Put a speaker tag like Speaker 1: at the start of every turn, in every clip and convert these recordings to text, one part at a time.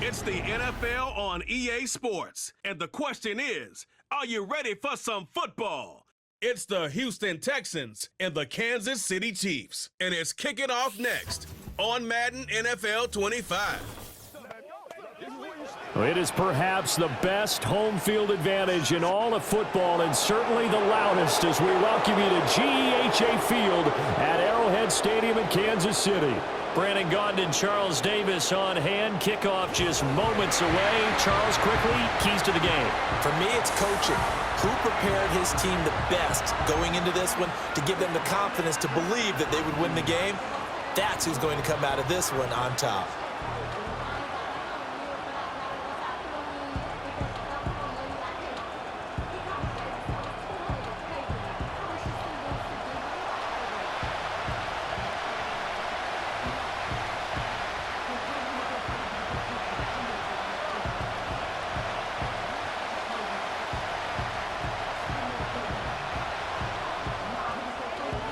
Speaker 1: It's the NFL on EA Sports. And the question is, are you ready for some football? It's the Houston Texans and the Kansas City Chiefs. And it's kicking off next on Madden NFL 25.
Speaker 2: It is perhaps the best home field advantage in all of football, and certainly the loudest, as we welcome you to GEHA Field at Arrowhead Stadium in Kansas City. Brandon Gaudin and Charles Davis on hand. Kickoff just moments away. Charles, quickly, keys to the game.
Speaker 3: For me, it's coaching. Who prepared his team the best going into this one to give them the confidence to believe that they would win the game? That's who's going to come out of this one on top.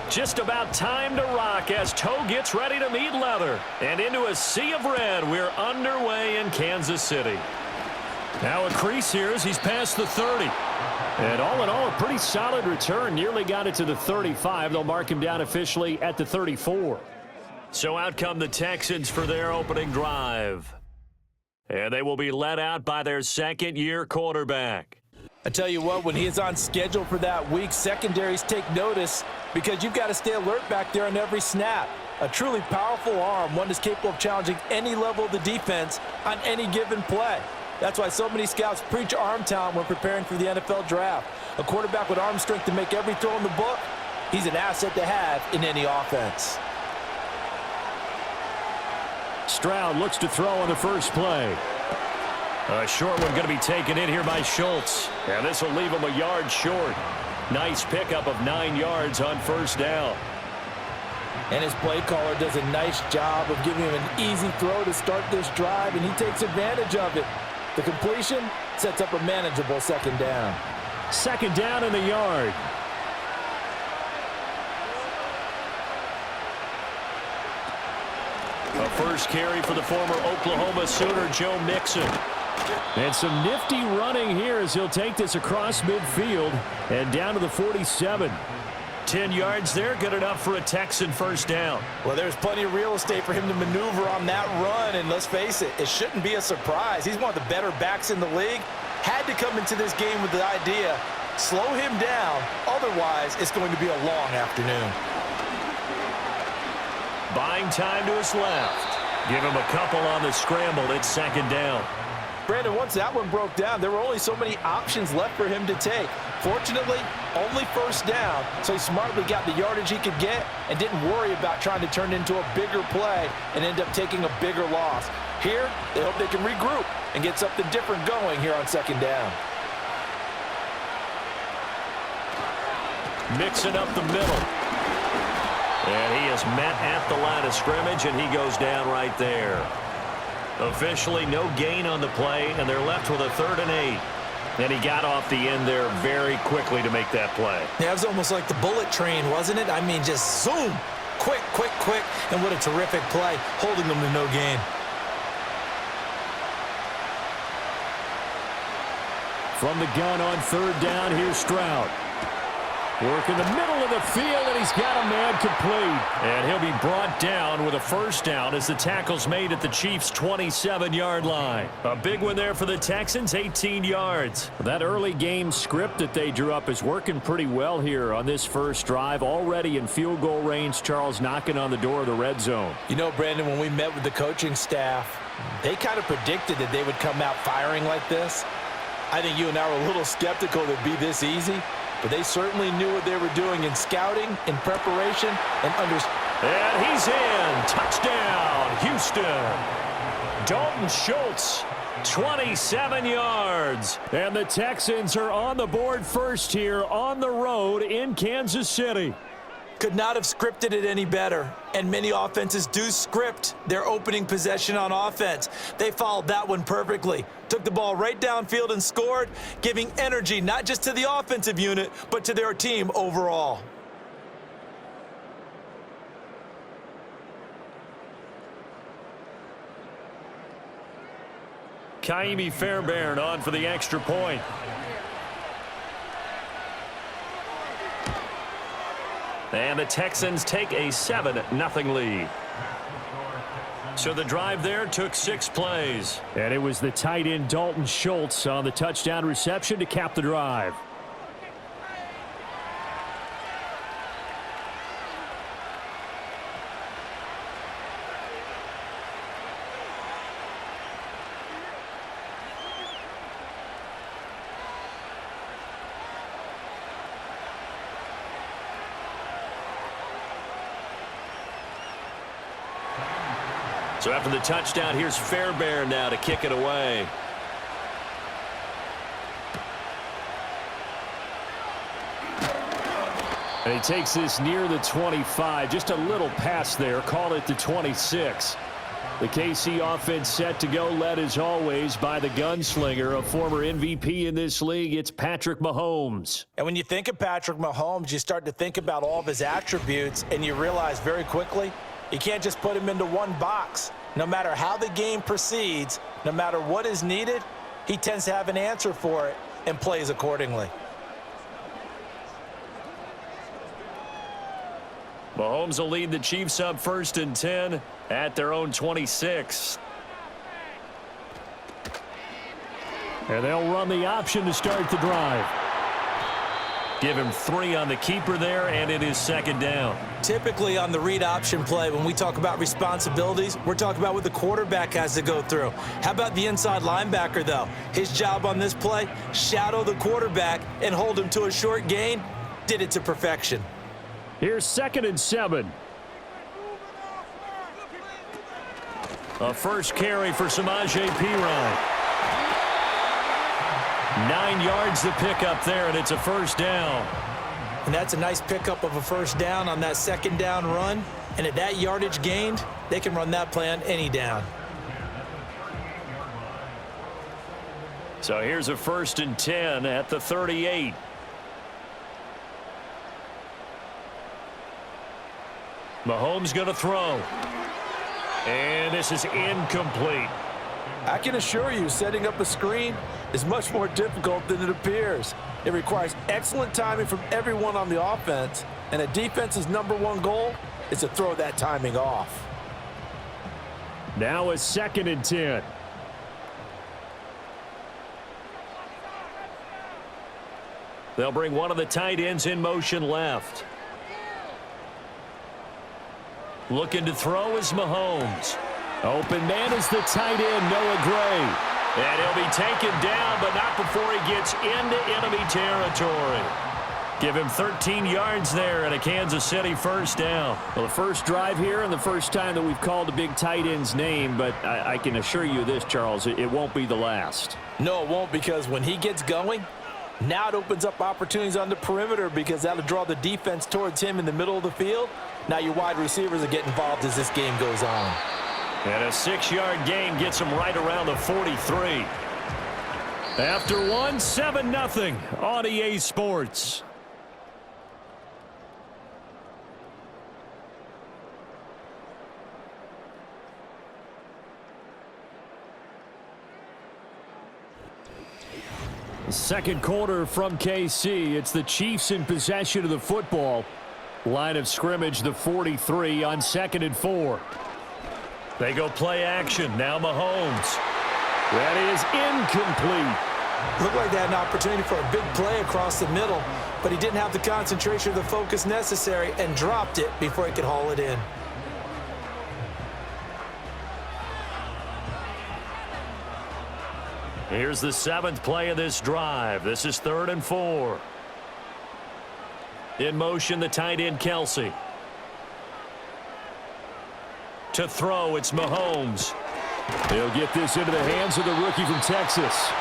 Speaker 2: Just about time to rock as toe gets ready to meet leather. And into a sea of red, we're underway in Kansas City. Now a crease here as he's past the 30. And all in all, a pretty solid return. Nearly got it to the 35. They'll mark him down officially at the 34. So out come the Texans for their opening drive. And they will be led out by their second-year quarterback.
Speaker 3: I tell you what, when he is on schedule for that week, secondaries take notice because you've got to stay alert back there on every snap. A truly powerful arm, one that's capable of challenging any level of the defense on any given play. That's why so many scouts preach arm talent when preparing for the NFL draft. A quarterback with arm strength to make every throw in the book, he's an asset to have in any offense.
Speaker 2: Stroud looks to throw on the first play. A short one going to be taken in here by Schultz. And this will leave him a yard short. Nice pickup of 9 yards on first down.
Speaker 3: And his play caller does a nice job of giving him an easy throw to start this drive, and he takes advantage of it. The completion sets up a manageable second down.
Speaker 2: Second down in the yard. A first carry for the former Oklahoma Sooner, Joe Mixon. And some nifty running here as he'll take this across midfield and down to the 47. 10 yards there, good enough for a Texan first down.
Speaker 3: Well, there's plenty of real estate for him to maneuver on that run, and let's face it, it shouldn't be a surprise. He's one of the better backs in the league. Had to come into this game with the idea, slow him down, otherwise it's going to be a long afternoon.
Speaker 2: Buying time to his left. Give him a couple on the scramble. It's second down.
Speaker 3: Brandon, once that one broke down, there were only so many options left for him to take. Fortunately, only first down, so he smartly got the yardage he could get and didn't worry about trying to turn it into a bigger play and end up taking a bigger loss. Here, they hope they can regroup and get something different going here on second down.
Speaker 2: Mixing up the middle. And he is met at the line of scrimmage, and he goes down right there. Officially no gain on the play, and they're left with a 3rd and 8. And he got off the end there very quickly to make that play.
Speaker 3: Yeah, it was almost like the bullet train, wasn't it? I mean, just zoom. Quick, quick, quick. And what a terrific play, holding them to no gain.
Speaker 2: From the gun on 3rd down, here's Stroud. Work in the middle of the field, and he's got a man complete. And he'll be brought down with a first down as the tackle's made at the Chiefs' 27-yard line. A big one there for the Texans, 18 yards. That early game script that they drew up is working pretty well here on this first drive. Already in field goal range, Charles knocking on the door of the red zone.
Speaker 3: You know, Brandon, when we met with the coaching staff, they kind of predicted that they would come out firing like this. I think you and I were a little skeptical that it'd be this easy. But they certainly knew what they were doing in scouting, in preparation, and
Speaker 2: And he's in. Touchdown, Houston. Dalton Schultz, 27 yards. And the Texans are on the board first here on the road in Kansas City.
Speaker 3: Could not have scripted it any better. And many offenses do script their opening possession on offense. They followed that one perfectly. Took the ball right downfield and scored, giving energy not just to the offensive unit, but to their team overall.
Speaker 2: Kaimi Fairbairn on for the extra point. And the Texans take a 7-0 lead. So the drive there took 6 plays.
Speaker 4: And it was the tight end Dalton Schultz on the touchdown reception to cap the drive.
Speaker 2: So after the touchdown, here's Fairbairn now to kick it away.
Speaker 4: And he takes this near the 25. Just a little pass there. Call it the 26. The KC offense set to go, led as always by the gunslinger, a former MVP in this league. It's Patrick Mahomes.
Speaker 3: And when you think of Patrick Mahomes, you start to think about all of his attributes, and you realize very quickly, you can't just put him into one box. No matter how the game proceeds, no matter what is needed, he tends to have an answer for it and plays accordingly.
Speaker 2: Mahomes will lead the Chiefs up 1st and 10 at their own 26.
Speaker 4: And they'll run the option to start the drive.
Speaker 2: Give him 3 on the keeper there, and it is 2nd down.
Speaker 3: Typically on the read option play, when we talk about responsibilities, we're talking about what the quarterback has to go through. How about the inside linebacker, though? His job on this play, shadow the quarterback and hold him to a short gain. Did it to perfection.
Speaker 4: Here's 2nd and 7.
Speaker 2: A first carry for Samaje Perine. 9 yards to pick up there, and it's a 1st down.
Speaker 3: And that's a nice pickup of a 1st down on that 2nd down run. And at that yardage gained, they can run that play on any down.
Speaker 2: So here's a 1st and 10 at the 38. Mahomes going to throw. And this is incomplete.
Speaker 3: I can assure you, setting up a screen is much more difficult than it appears. It requires excellent timing from everyone on the offense, and a defense's #1 goal is to throw that timing off.
Speaker 4: Now a 2nd and 10.
Speaker 2: They'll bring one of the tight ends in motion left. Looking to throw is Mahomes.
Speaker 4: Open man is the tight end, Noah Gray.
Speaker 2: And he'll be taken down, but not before he gets into enemy territory. Give him 13 yards there and a Kansas City 1st down.
Speaker 4: Well, the first drive here and the first time that we've called a big tight end's name, but I can assure you this, Charles, it won't be the last.
Speaker 3: No, it won't, because when he gets going, now it opens up opportunities on the perimeter, because that'll draw the defense towards him in the middle of the field. Now your wide receivers are getting involved as this game goes on.
Speaker 2: And a 6-yard gain gets him right around the 43.
Speaker 4: After one, 7-0 on EA Sports. Second quarter from KC. It's the Chiefs in possession of the football. Line of scrimmage, the 43 on 2nd and 4.
Speaker 2: They go play action. Now Mahomes.
Speaker 4: That is incomplete.
Speaker 3: Looked like they had an opportunity for a big play across the middle, but he didn't have the concentration or the focus necessary and dropped it before he could haul it in.
Speaker 2: Here's the 7th play of this drive. This is 3rd and 4. In motion, the tight end, Kelsey. To throw, it's Mahomes.
Speaker 4: He'll get this into the hands of the rookie from Texas.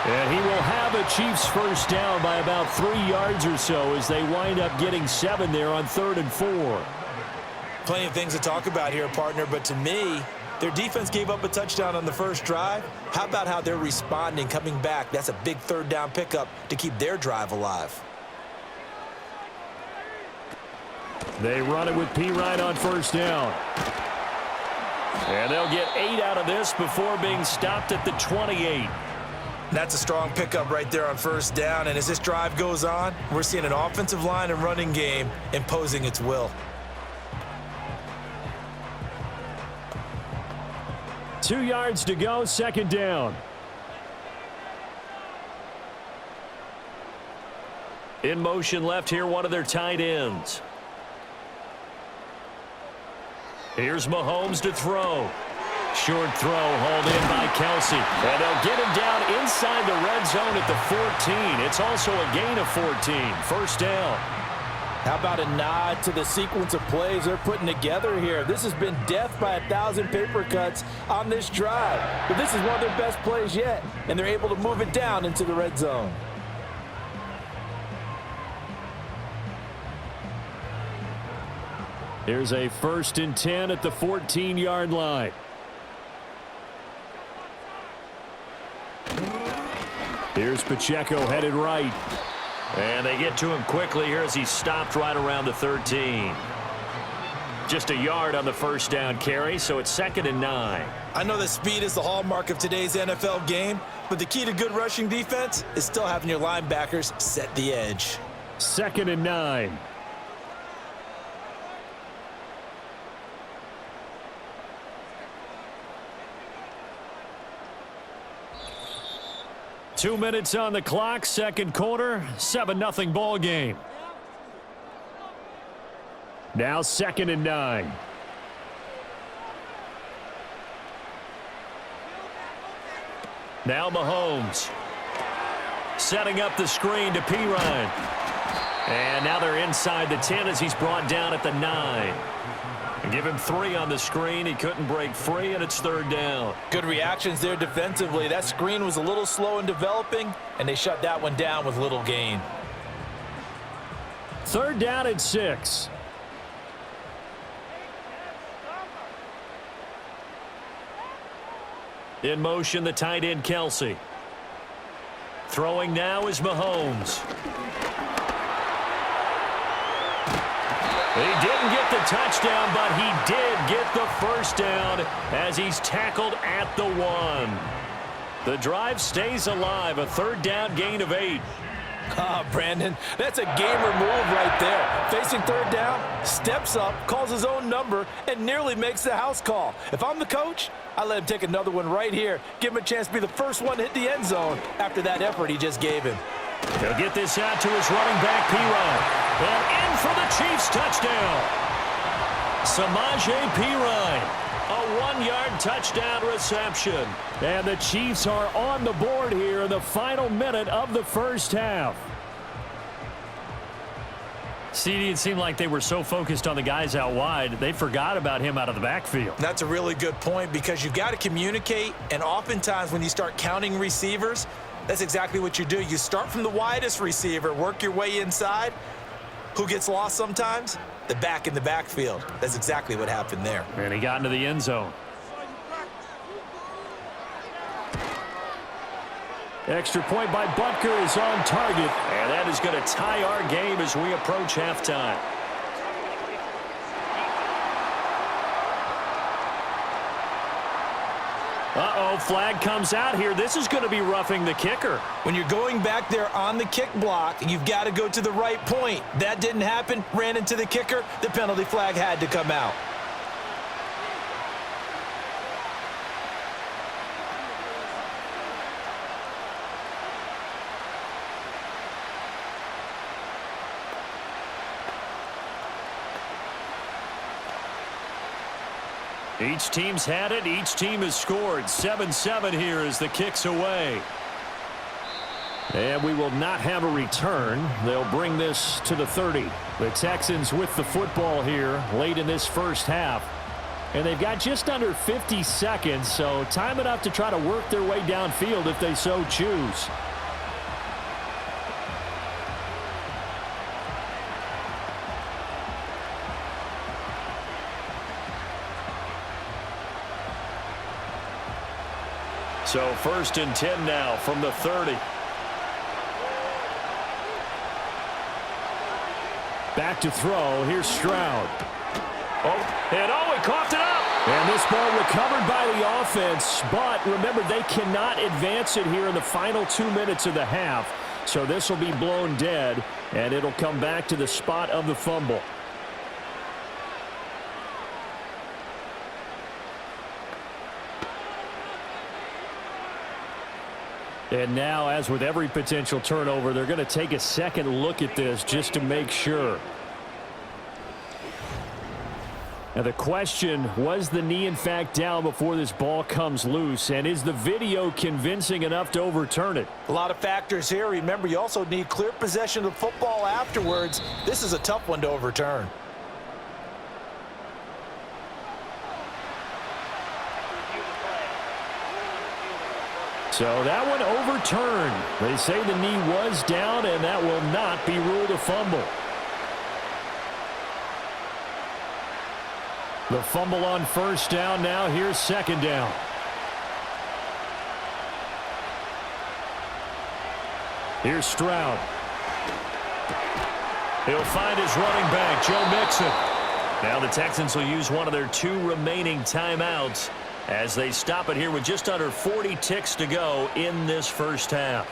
Speaker 4: And he will have a Chiefs 1st down by about 3 yards or so as they wind up getting 7 there on 3rd and 4.
Speaker 3: Plenty of things to talk about here, partner, but to me, their defense gave up a touchdown on the first drive. How about how they're responding, coming back? That's a big 3rd down pickup to keep their drive alive.
Speaker 4: They run it with Perine on 1st down.
Speaker 2: And they'll get 8 out of this before being stopped at the 28.
Speaker 3: That's a strong pickup right there on first down. And as this drive goes on, we're seeing an offensive line and running game imposing its will.
Speaker 4: 2 yards to go, second down.
Speaker 2: In motion left here, one of their tight ends. Here's Mahomes to throw. Short throw hauled in by Kelsey. And they'll get him down inside the red zone at the 14. It's also a gain of 14. First down.
Speaker 3: How about a nod to the sequence of plays they're putting together here? This has been death by 1,000 paper cuts on this drive. But this is one of their best plays yet, and they're able to move it down into the red zone.
Speaker 4: Here's a 1st and 10 at the 14-yard line. Here's Pacheco headed right.
Speaker 2: And they get to him quickly here as he's stopped right around the 13. Just a yard on the first down carry, so it's 2nd and 9.
Speaker 3: I know that speed is the hallmark of today's NFL game, but the key to good rushing defense is still having your linebackers set the edge.
Speaker 4: 2nd and 9. Two minutes on the clock, second quarter, 7-0 ball game. Now 2nd and 9.
Speaker 2: Now Mahomes. Setting up the screen to Pirine. And now they're inside the 10 as he's brought down at the 9. Give him 3 on the screen. He couldn't break free, and it's 3rd down.
Speaker 3: Good reactions there defensively. That screen was a little slow in developing, and they shut that one down with little gain.
Speaker 4: 3rd down and 6.
Speaker 2: In motion, the tight end, Kelsey. Throwing now is Mahomes. He didn't get the touchdown, but he did get the first down as he's tackled at the 1. The drive stays alive, a 3rd down gain of 8.
Speaker 3: Brandon, that's a gamer move right there. Facing 3rd down, steps up, calls his own number, and nearly makes the house call. If I'm the coach, I let him take another one right here. Give him a chance to be the first one to hit the end zone after that effort he just gave him.
Speaker 2: He'll get this out to his running back, Pirine. And in for the Chiefs touchdown. Samaje Pirine. A 1-yard touchdown reception.
Speaker 4: And the Chiefs are on the board here in the final minute of the first half.
Speaker 2: CD, it seemed like they were so focused on the guys out wide, they forgot about him out of the backfield.
Speaker 3: That's a really good point because you've got to communicate, and oftentimes when you start counting receivers, that's exactly what you do. You start from the widest receiver, work your way inside. Who gets lost sometimes? The back in the backfield. That's exactly what happened there.
Speaker 2: And he got into the end zone.
Speaker 4: Extra point by Butker is on target.
Speaker 2: And that is going to tie our game as we approach halftime. Uh-oh, flag comes out here. This is going to be roughing the kicker.
Speaker 3: When you're going back there on the kick block, you've got to go to the right point. That didn't happen, ran into the kicker. The penalty flag had to come out.
Speaker 2: Each team's had it. Each team has scored. 7-7 here as the kick's away.
Speaker 4: And we will not have a return. They'll bring this to the 30. The Texans with the football here late in this first half. And they've got just under 50 seconds, so time enough to try to work their way downfield if they so choose.
Speaker 2: So 1st and 10 now from the 30.
Speaker 4: Back to throw. Here's Stroud.
Speaker 2: He coughed it up.
Speaker 4: And this ball recovered by the offense, but remember, they cannot advance it here in the final 2 minutes of the half. So this will be blown dead, and it'll come back to the spot of the fumble. And now, as with every potential turnover, they're going to take a second look at this just to make sure. Now the question, was the knee in fact down before this ball comes loose? And is the video convincing enough to overturn it?
Speaker 3: A lot of factors here. Remember, you also need clear possession of the football afterwards. This is a tough one to overturn.
Speaker 4: So that one overturned. They say the knee was down, and that will not be ruled a fumble. The fumble on first down. Now here's second down. Here's Stroud. He'll find his running back, Joe Mixon. Now the Texans will use one of their 2 remaining timeouts as they stop it here with just under 40 ticks to go in this first half.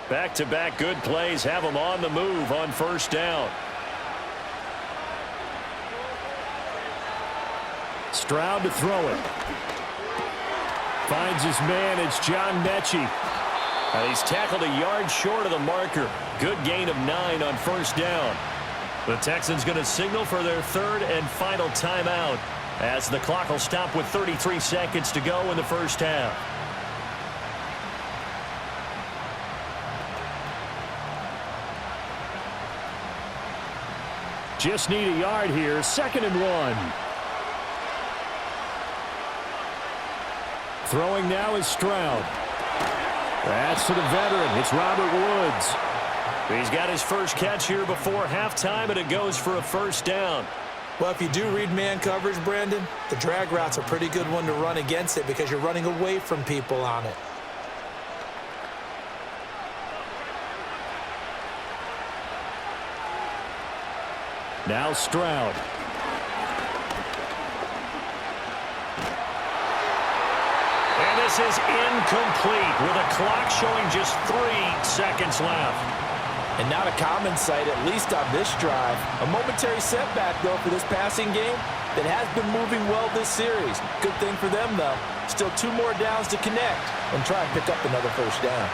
Speaker 4: Back-to-back good plays have them on the move on first down. Stroud to throw it. Finds his man. It's John Mechie. And he's tackled a yard short of the marker. Good gain of 9 on first down. The Texans going to signal for their 3rd and final timeout as the clock will stop with 33 seconds to go in the first half. Just need a yard here. 2nd and 1. Throwing now is Stroud. That's to the veteran. It's Robert Woods. He's got his first catch here before halftime, and it goes for a first down.
Speaker 3: Well, if you do read man coverage, Brandon, the drag route's a pretty good one to run against it because you're running away from people on it.
Speaker 4: Now Stroud. And this is incomplete with a clock showing just 3 seconds left.
Speaker 3: And not a common sight, at least on this drive. A momentary setback, though, for this passing game that has been moving well this series. Good thing for them, though. Still 2 more downs to connect and try and pick up another first down.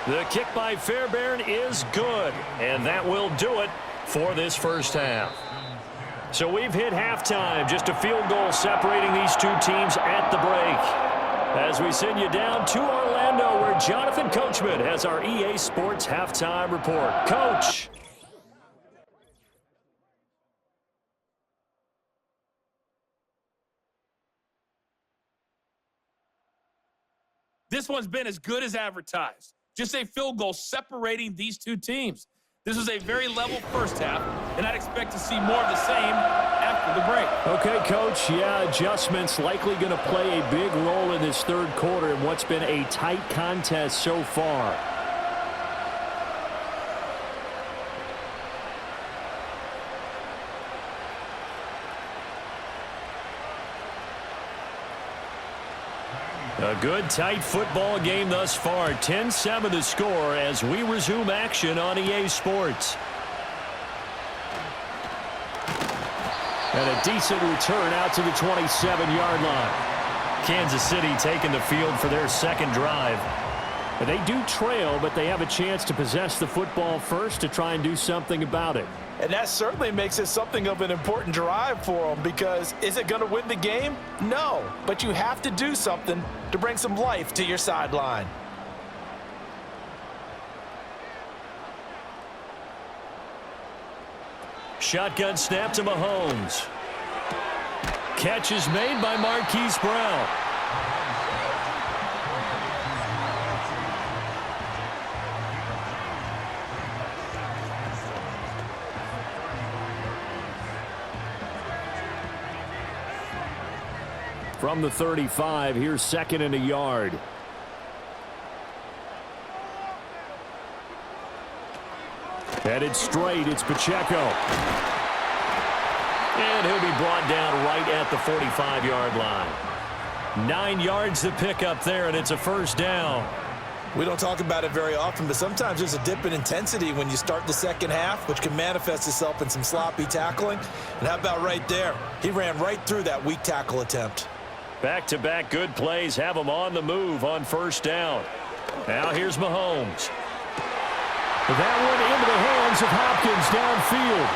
Speaker 2: The kick by Fairbairn is good, and that will do it for this first half. So we've hit halftime, just a field goal separating these 2 teams at the break. As we send you down to Orlando, where Jonathan Coachman has our EA Sports halftime report. Coach.
Speaker 5: This one's been as good as advertised. Just a field goal separating these 2 teams. This was a very level first half, and I'd expect to see more of the same after the break.
Speaker 4: Okay, Coach. Yeah, adjustments likely going to play a big role in this 3rd quarter in what's been a tight contest so far. A good, tight football game thus far. 10-7 the score as we resume action on EA Sports. And a decent return out to the 27-yard line. Kansas City taking the field for their 2nd drive. They do trail, but they have a chance to possess the football first to try and do something about it.
Speaker 3: And that certainly makes it something of an important drive for them because is it going to win the game? No, but you have to do something to bring some life to your sideline.
Speaker 2: Shotgun snap to Mahomes. Catch is made by Marquise Brown.
Speaker 4: From the 35, here's 2nd and a yard. Headed straight, it's Pacheco.
Speaker 2: And he'll be brought down right at the 45-yard line. 9 yards to pick up there, and it's a first down.
Speaker 3: We don't talk about it very often, but sometimes there's a dip in intensity when you start the second half, which can manifest itself in some sloppy tackling. And how about right there? He ran right through that weak tackle attempt.
Speaker 2: Back-to-back good plays have him on the move on first down. Now here's Mahomes.
Speaker 4: That one into the hands of Hopkins downfield.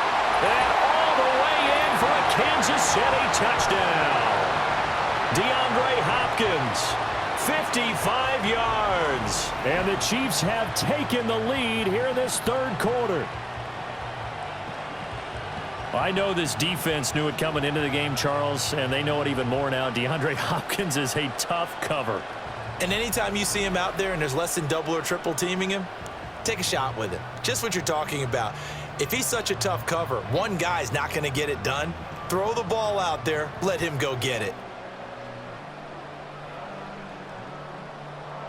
Speaker 2: And all the way in for a Kansas City touchdown. DeAndre Hopkins, 55 yards.
Speaker 4: And the Chiefs have taken the lead here in this third quarter.
Speaker 2: I know this defense knew it coming into the game, Charles, and they know it even more now. DeAndre Hopkins is a tough cover.
Speaker 3: And anytime you see him out there and there's less than double or triple teaming him, take a shot with it. Just what you're talking about. If he's such a tough cover, one guy's not going to get it done. Throw the ball out there. Let him go get it.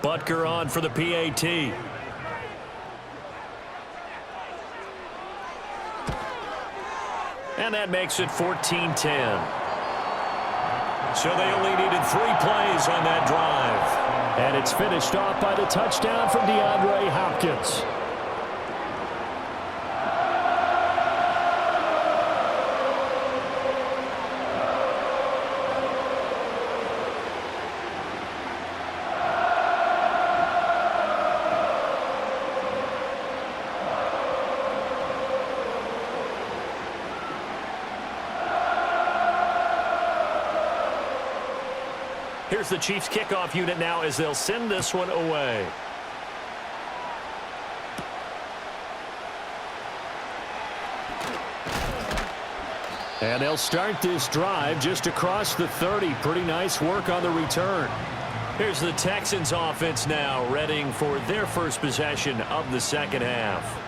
Speaker 2: Butker on for the PAT. And that makes it 14-10. So they only needed 3 plays on that drive.
Speaker 4: And it's finished off by the touchdown from DeAndre Hopkins.
Speaker 2: Here's the Chiefs kickoff unit now as they'll send this one away.
Speaker 4: And they'll start this drive just across the 30. Pretty nice work on the return.
Speaker 2: Here's the Texans offense now, readying for their first possession of the second half.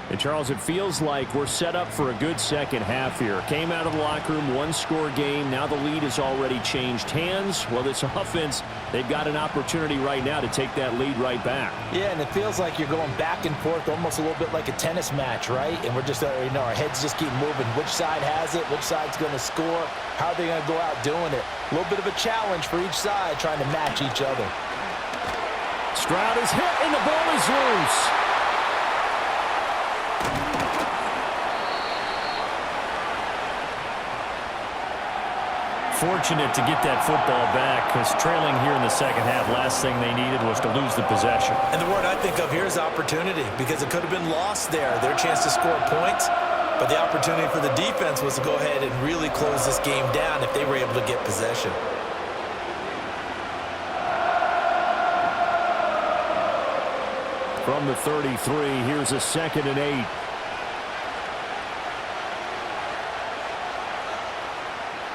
Speaker 4: And Charles, it feels like we're set up for a good second half here. Came out of the locker room, 1-score game. Now the lead has already changed hands. Well, this offense, they've got an opportunity right now to take that lead right back.
Speaker 3: Yeah, and it feels like you're going back and forth, almost a little bit like a tennis match, right? And we're just, our heads just keep moving. Which side has it? Which side's going to score? How are they going to go out doing it? A little bit of a challenge for each side, trying to match each other.
Speaker 4: Stroud is hit, and the ball is loose.
Speaker 2: Fortunate to get that football back, because trailing here in the second half, last thing they needed was to lose the possession.
Speaker 3: And the word I think of here is opportunity, because it could have been lost there, their chance to score points. But the opportunity for the defense was to go ahead and really close this game down if they were able to get possession.
Speaker 4: From the 33, here's a 2nd and 8.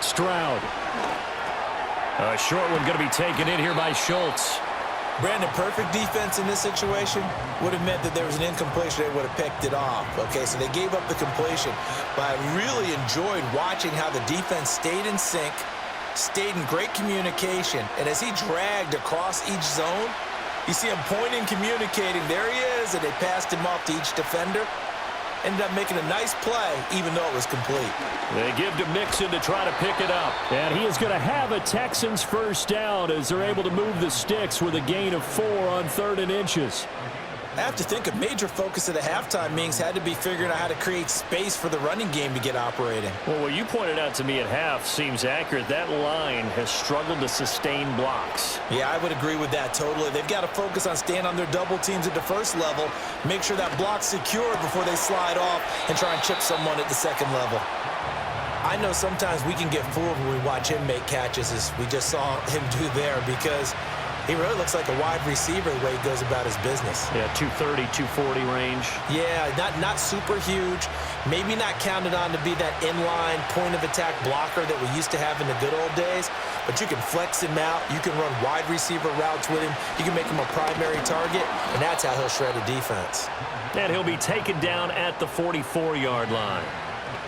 Speaker 4: Stroud.
Speaker 2: A short one going to be taken in here by Schultz.
Speaker 3: Brandon, perfect defense in this situation would have meant that there was an incompletion. They would have picked it off. Okay, so they gave up the completion. But I really enjoyed watching how the defense stayed in sync, stayed in great communication. And as he dragged across each zone, you see him pointing, communicating. There he is, and they passed him off to each defender. Ended up making a nice play, even though it was complete.
Speaker 2: They give to Mixon to try to pick it up.
Speaker 4: And he is going to have a Texans first down as they're able to move the sticks with a gain of 4 on 3rd and inches.
Speaker 3: I have to think a major focus of the halftime meetings had to be figuring out how to create space for the running game to get operating.
Speaker 2: Well, what you pointed out to me at half seems accurate. That line has struggled to sustain blocks.
Speaker 3: Yeah, I would agree with that totally. They've got to focus on staying on their double teams at the first level, make sure that block's secured before they slide off and try and chip someone at the second level. I know sometimes we can get fooled when we watch him make catches, as we just saw him do there, because he really looks like a wide receiver the way he goes about his business.
Speaker 2: Yeah, 230, 240 range.
Speaker 3: Yeah, not super huge. Maybe not counted on to be that inline point-of-attack blocker that we used to have in the good old days. But you can flex him out. You can run wide receiver routes with him. You can make him a primary target, and that's how he'll shred a defense.
Speaker 2: And he'll be taken down at the 44-yard line.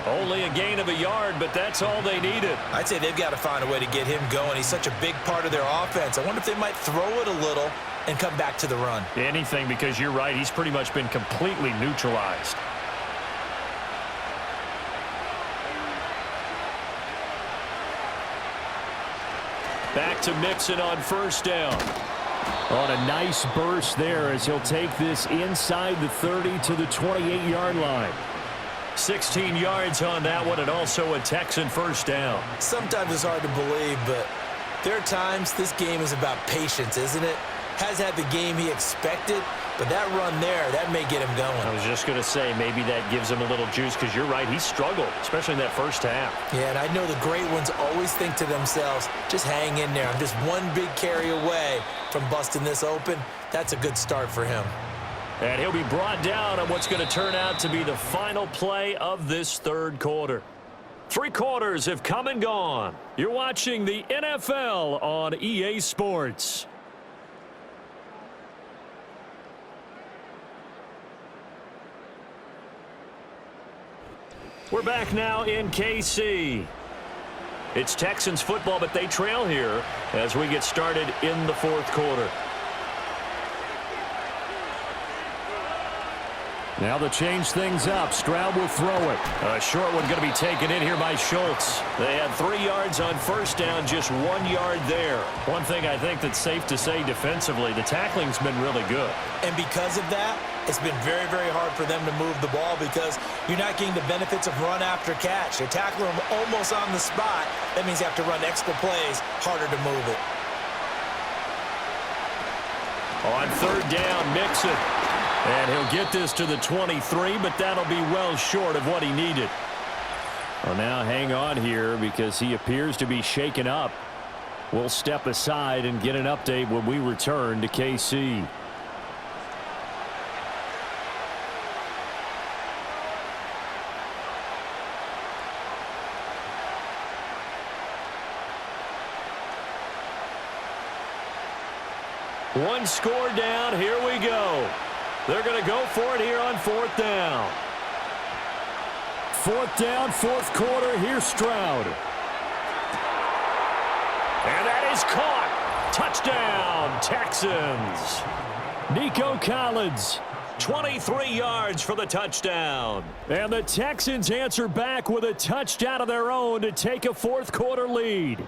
Speaker 2: Only a gain of a yard, but that's all they needed.
Speaker 3: I'd say they've got to find a way to get him going. He's such a big part of their offense. I wonder if they might throw it a little and come back to the run.
Speaker 2: Anything, because you're right. He's pretty much been completely neutralized. Back to Mixon on first down.
Speaker 4: On a nice burst there as he'll take this inside the 30 to the 28-yard line.
Speaker 2: 16 yards on that one, and also a Texan first down.
Speaker 3: Sometimes it's hard to believe, but there are times this game is about patience, isn't it? Has had the game he expected, but that run there, that may get him going.
Speaker 2: I was just going to say, maybe that gives him a little juice, because you're right, he struggled, especially in that first half.
Speaker 3: Yeah, and I know the great ones always think to themselves, just hang in there. I'm just one big carry away from busting this open. That's a good start for him.
Speaker 2: And he'll be brought down on what's going to turn out to be the final play of this third quarter. 3 quarters have come and gone. You're watching the NFL on EA Sports. We're back now in KC. It's Texans football, but they trail here as we get started in the fourth quarter.
Speaker 4: Now to change things up, Stroud will throw it.
Speaker 2: A short one going to be taken in here by Schultz. They had 3 yards on first down, just 1 yard there. One thing I think that's safe to say defensively, the tackling's been really good.
Speaker 3: And because of that, it's been very, very hard for them to move the ball because you're not getting the benefits of run after catch. You're tackling them almost on the spot. That means you have to run extra plays, harder to move it.
Speaker 2: On third down, Mixon. And he'll get this to the 23, but that'll be well short of what he needed.
Speaker 4: Well, now hang on here because he appears to be shaken up. We'll step aside and get an update when we return to KC.
Speaker 2: One score down. Here we go. They're going to go for it here on fourth down.
Speaker 4: Fourth down, fourth quarter. Here's Stroud.
Speaker 2: And that is caught. Touchdown, Texans.
Speaker 4: Nico Collins.
Speaker 2: 23 yards for the touchdown.
Speaker 4: And the Texans answer back with a touchdown of their own to take a fourth quarter lead.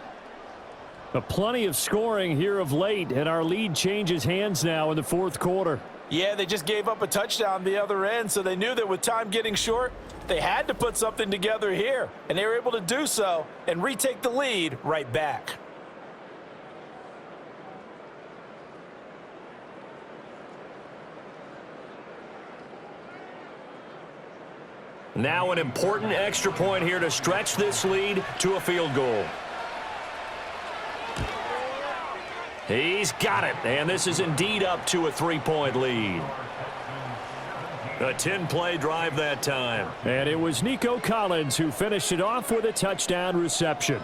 Speaker 4: Plenty of scoring here of late, and our lead changes hands now in the fourth quarter.
Speaker 3: Yeah, they just gave up a touchdown the other end, so they knew that with time getting short, they had to put something together here, and they were able to do so and retake the lead right back.
Speaker 2: Now an important extra point here to stretch this lead to a field goal. He's got it, and this is indeed up to a 3-point lead. A 10-play drive that time.
Speaker 4: And it was Nico Collins who finished it off with a touchdown reception.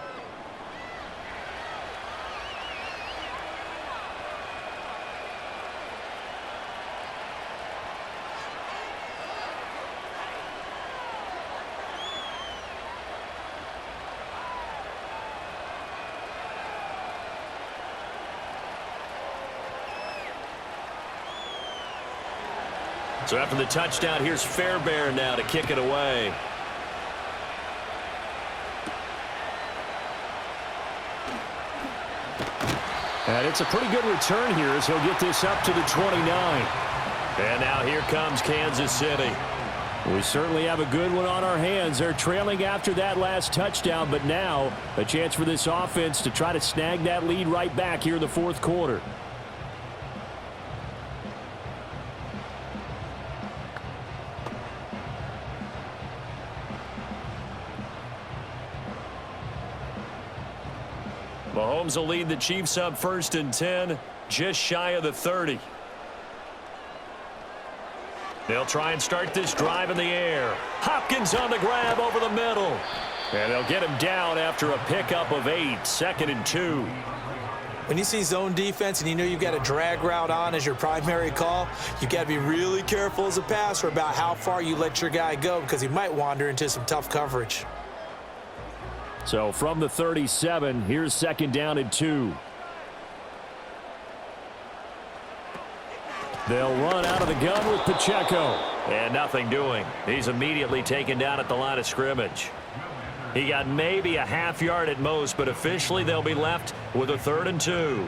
Speaker 2: So after the touchdown, here's Fairbairn now to kick it away.
Speaker 4: And it's a pretty good return here as he'll get this up to the 29.
Speaker 2: And now here comes Kansas City.
Speaker 4: We certainly have a good one on our hands. They're trailing after that last touchdown, but now a chance for this offense to try to snag that lead right back here in the fourth quarter.
Speaker 2: Mahomes will lead the Chiefs up first and 10, just shy of the 30. They'll try and start this drive in the air. Hopkins on the grab over the middle. And they'll get him down after a pickup of 8, 2nd and 2.
Speaker 3: When you see zone defense and you know you've got a drag route on as your primary call, you've got to be really careful as a passer about how far you let your guy go because he might wander into some tough coverage.
Speaker 4: So from the 37, here's 2nd down and 2. They'll run out of the gun with Pacheco.
Speaker 2: And nothing doing. He's immediately taken down at the line of scrimmage. He got maybe a half yard at most, but officially they'll be left with a 3rd and 2.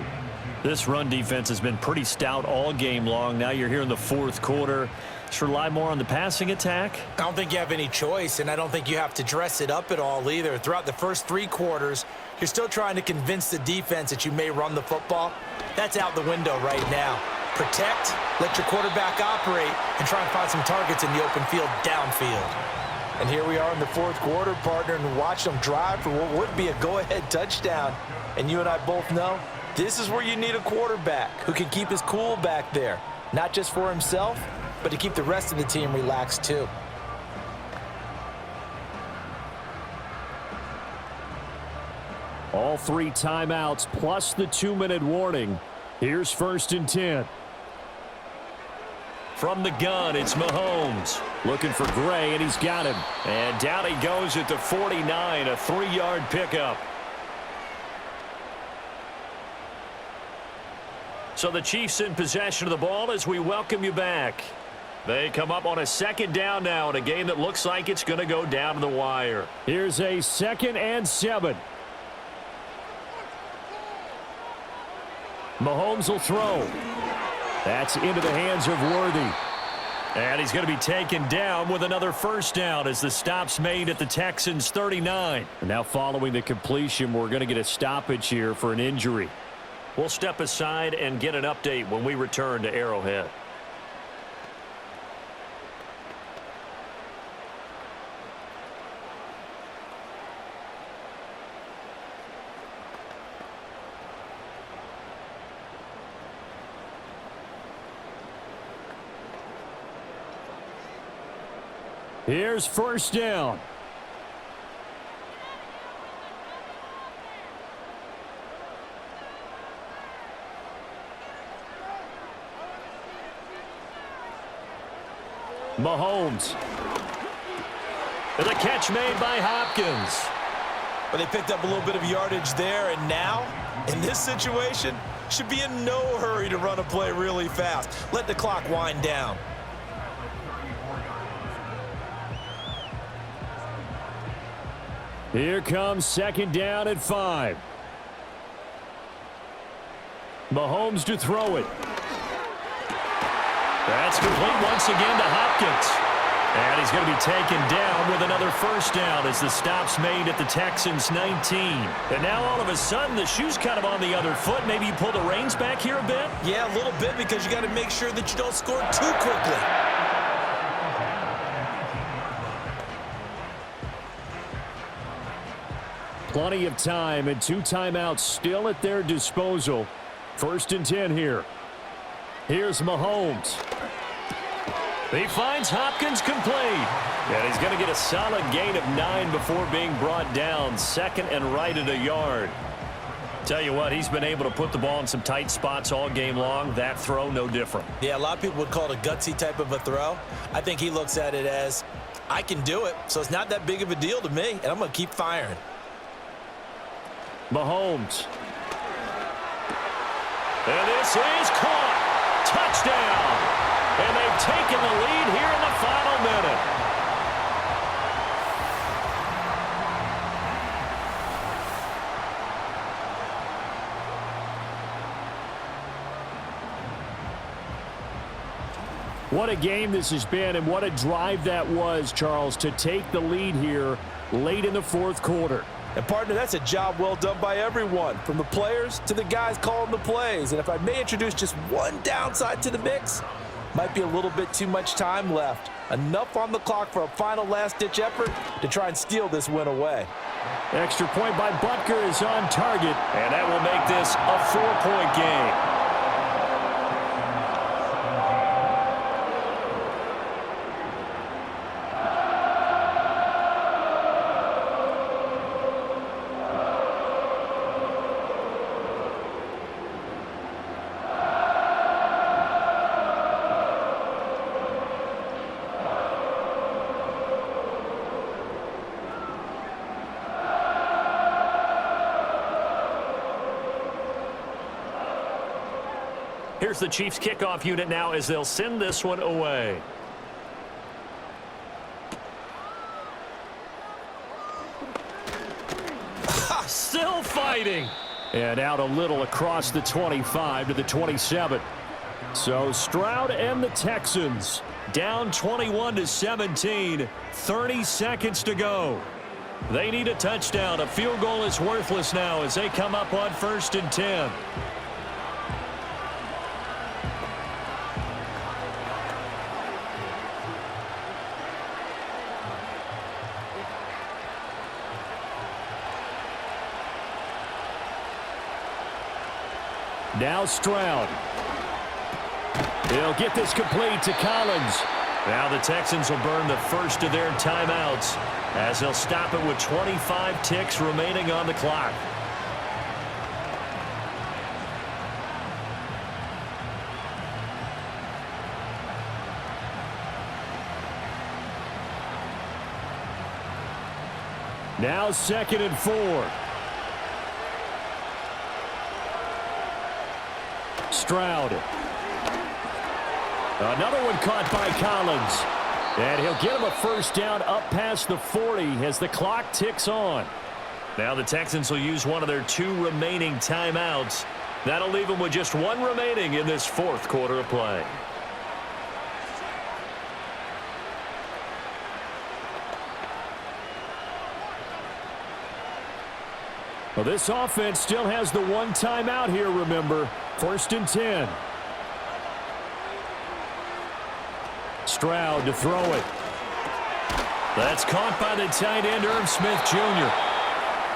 Speaker 4: This run defense has been pretty stout all game long. Now you're here in the 4th quarter. Just rely more on the passing attack.
Speaker 3: I don't think you have any choice, and I don't think you have to dress it up at all either. Throughout the first 3 quarters, you're still trying to convince the defense that you may run the football. That's out the window right now. Protect, let your quarterback operate, and try and find some targets in the open field downfield. And here we are in the 4th quarter, partner, and watch them drive for what would be a go-ahead touchdown. And you and I both know this is where you need a quarterback who can keep his cool back there, not just for himself, but to keep the rest of the team relaxed too.
Speaker 4: All 3 timeouts plus the 2-minute warning. Here's 1st and 10.
Speaker 2: From the gun, it's Mahomes.
Speaker 4: Looking for Gray, and he's got him.
Speaker 2: And down he goes at the 49, a 3-yard pickup. So the Chiefs in possession of the ball as we welcome you back. They come up on a 2nd down now in a game that looks like it's going to go down to the wire.
Speaker 4: Here's a 2nd and 7. Mahomes will throw. That's into the hands of Worthy.
Speaker 2: And he's going to be taken down with another 1st down as the stop's made at the Texans' 39.
Speaker 4: And now following the completion, we're going to get a stoppage here for an injury.
Speaker 2: We'll step aside and get an update when we return to Arrowhead.
Speaker 4: Here's 1st down. Mahomes.
Speaker 2: And the catch made by Hopkins.
Speaker 3: But they picked up a little bit of yardage there, and now, in this situation, should be in no hurry to run a play really fast. Let the clock wind down.
Speaker 4: Here comes 2nd down and 5. Mahomes to throw it.
Speaker 2: That's complete once again to Hopkins. And he's going to be taken down with another 1st down as the stop's made at the Texans' 19. And now all of a sudden the shoe's kind of on the other foot. Maybe you pull the reins back here a bit?
Speaker 3: Yeah, a little bit because you got to make sure that you don't score too quickly.
Speaker 4: Plenty of time and 2 timeouts still at their disposal. 1st and 10 here. Here's Mahomes.
Speaker 2: He finds Hopkins complete. And he's going to get a solid gain of 9 before being brought down. 2nd and right at a yard. Tell you what, he's been able to put the ball in some tight spots all game long. That throw, no different.
Speaker 3: Yeah, a lot of people would call it a gutsy type of a throw. I think he looks at it as, I can do it, so it's not that big of a deal to me, and I'm going to keep firing.
Speaker 4: Mahomes.
Speaker 2: And this is caught. Touchdown. And they've taken the lead here in the final minute.
Speaker 4: What a game this has been, and what a drive that was, Charles, to take the lead here late in the 4th quarter.
Speaker 3: And, partner, that's a job well done by everyone, from the players to the guys calling the plays. And if I may introduce just one downside to the mix, might be a little bit too much time left. Enough on the clock for a final last-ditch effort to try and steal this win away.
Speaker 4: Extra point by Butker is on target.
Speaker 2: And that will make this a 4-point game. Here's the Chiefs kickoff unit now as they'll send this one away. Still fighting. And out a little across the 25 to the 27. So Stroud and the Texans down 21-17. 30 seconds to go. They need a touchdown. A field goal is worthless now as they come up on 1st and 10. Now Stroud. He'll get this complete to Collins. Now the Texans will burn the first of their timeouts as they'll stop it with 25 ticks remaining on the clock. Now 2nd and 4. Stroud. Another one caught by Collins. And he'll get him a first down up past the 40 as the clock ticks on. Now the Texans will use one of their 2 remaining timeouts. That'll leave them with just 1 remaining in this 4th quarter of play. Well, this offense still has the 1 timeout here, remember. 1st and 10. Stroud to throw it. That's caught by the tight end, Irv Smith Jr.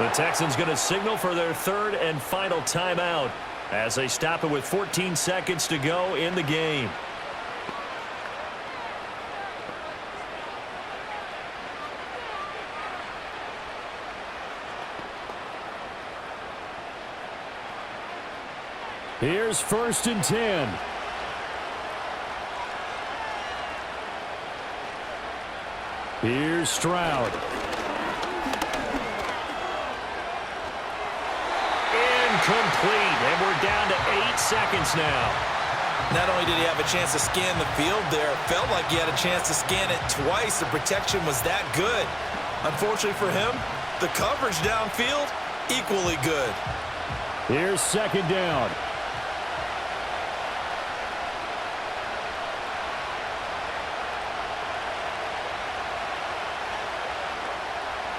Speaker 2: The Texans going to signal for their 3rd and final timeout as they stop it with 14 seconds to go in the game. Here's 1st and 10. Here's Stroud. Incomplete, and we're down to 8 seconds now.
Speaker 3: Not only did he have a chance to scan the field there, it felt like he had a chance to scan it twice. The protection was that good. Unfortunately for him, the coverage downfield, equally good.
Speaker 4: Here's 2nd down.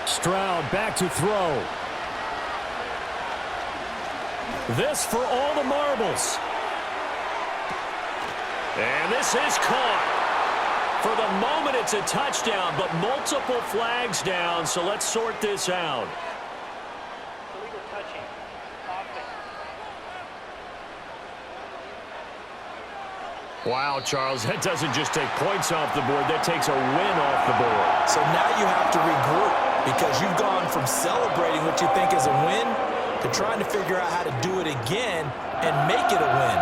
Speaker 4: Stroud back to throw. This for all the marbles. And this is caught. For the moment, it's a touchdown, but multiple flags down, so let's sort this out. Wow, Charles, that doesn't just take points off the board. That takes a win off the board.
Speaker 3: So now you have to regroup because you've gone from celebrating what you think is a win to trying to figure out how to do it again and make it a win.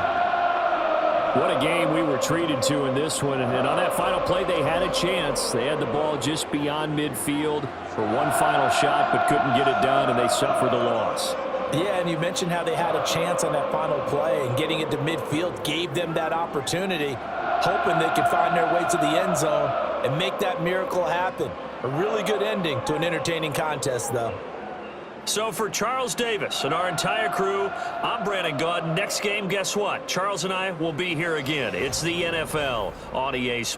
Speaker 4: What a game we were treated to in this one. And on that final play, they had a chance. They had the ball just beyond midfield for one final shot, but couldn't get it done, and they suffered the loss.
Speaker 3: Yeah, and you mentioned how they had a chance on that final play, and getting it to midfield gave them that opportunity, hoping they could find their way to the end zone and make that miracle happen. A really good ending to an entertaining contest, though.
Speaker 2: So for Charles Davis and our entire crew, I'm Brandon Gaudin. Next game, guess what? Charles and I will be here again. It's the NFL on EA Sports.